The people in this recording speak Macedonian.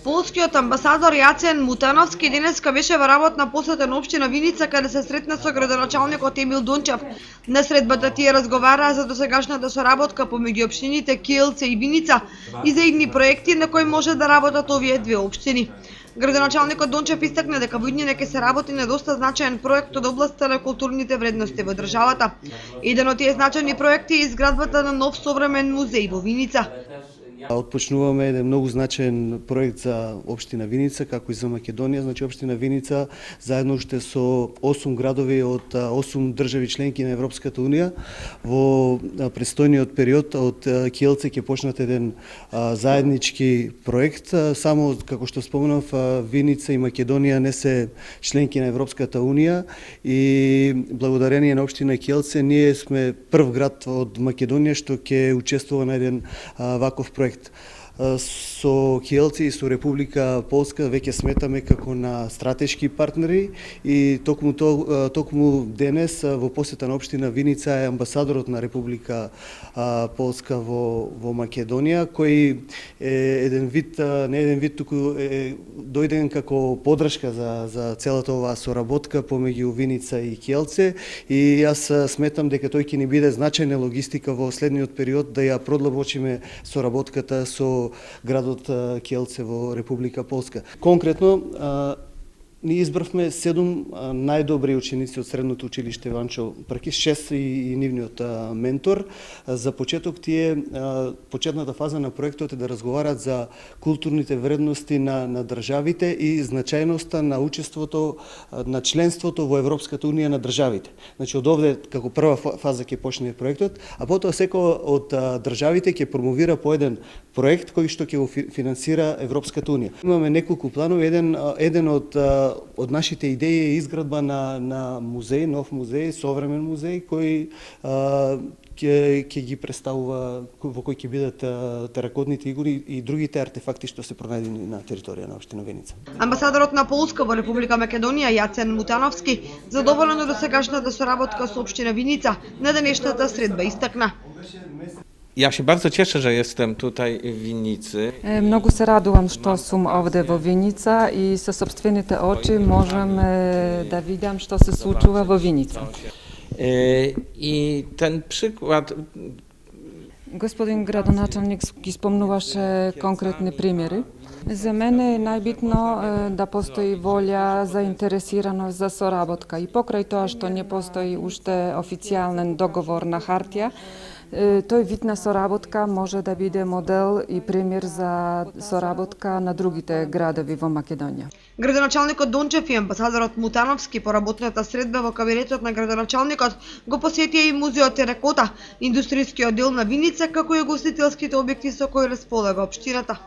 Полскиот амбасадор Јацен Мутановски денеска беше во работна посета на општина Виница, каде се сретна со градоначалникот Емил Дончев. На средбата тие разговараа за досегашната соработка помеѓу општините Киелце и Виница и за идни проекти на кои може да работат овие две општини. Градоначалникот Дончев истакна дека во иднина ќе се работи на доста значаен проект од областта на културните вредности во државата. Еден од тие значајни проекти е изградбата на нов современ музеј во Виница. Отпочнуваме еден многу значаен проект за општина Виница, како и за Македонија. Значи, општина Виница заедно уште со 8 градови од 8 држави членки на Европската Унија во престојниот период од Киелце ќе почнат еден заеднички проект. Само како што споменав, Виница и Македонија не се членки на Европската Унија и благодарение на општина Киелце ние сме прв град од Македонија што ќе учествува на еден ваков проект. Со Киелце и со Република Полска веќе сметаме како на стратешки партнери и токму денес во посета на општина Виница е амбасадорот на Република Полска во Македонија, кој е не еден вид, туку е дојден како подршка за целата оваа соработка помеѓу Виница и Киелце, и јас сметам дека тој ќе ни биде значајна логистика во следниот период да ја продлабочиме соработката со градот Киелце во Република Полска. Конкретно, ние избравме 7 најдобри ученици од средното училиште Ванчо Пркис, 6 и нивниот ментор. За почеток тие, почетната фаза на проектот е да разговарат за културните вредности на државите и значајноста на учеството, на членството во Европската Унија на државите. Значи, од овде, како прва фаза ќе почне проектот, а потоа секој од државите ќе промовира по еден проект кој што ќе го финансира Европската Унија. Имаме неколку планови, еден од нашите идеи е изградба на музеј, нов музеј, современ музеј, кој ќе ги представува, во кој ќе бидат теракотните игури и другите артефакти што се пронајдени на територија на општина Виница. Амбасадорот на Полска во Република Македонија Јацен Мутановски задоволен од досегашната соработка со општина Виница на денешната средба истакна. Ja się bardzo cieszę, że jestem tutaj w Winnicy. Mnogo se radujem što sam ovde vo Vinica i sa sopstvenite oči možem da vidim što se случува vo Vinica. I ten przykład... Господин градоначалник спомнуваше конкретни примери. За мене е најбитно да постои волја, заинтересираност за соработка. И покрај тоа што не постои уште официјален договор на хартија, тој вид на соработка може да биде модел и пример за соработка на другите градови во Македонија. Градоначалникот Дончев и амбасадорот Мутановски по работната средба во кабинетот на градоначалникот го посетија и музеот Теракота, индустријскиот дел на Виница, како и гостителските објекти со кои располага општината.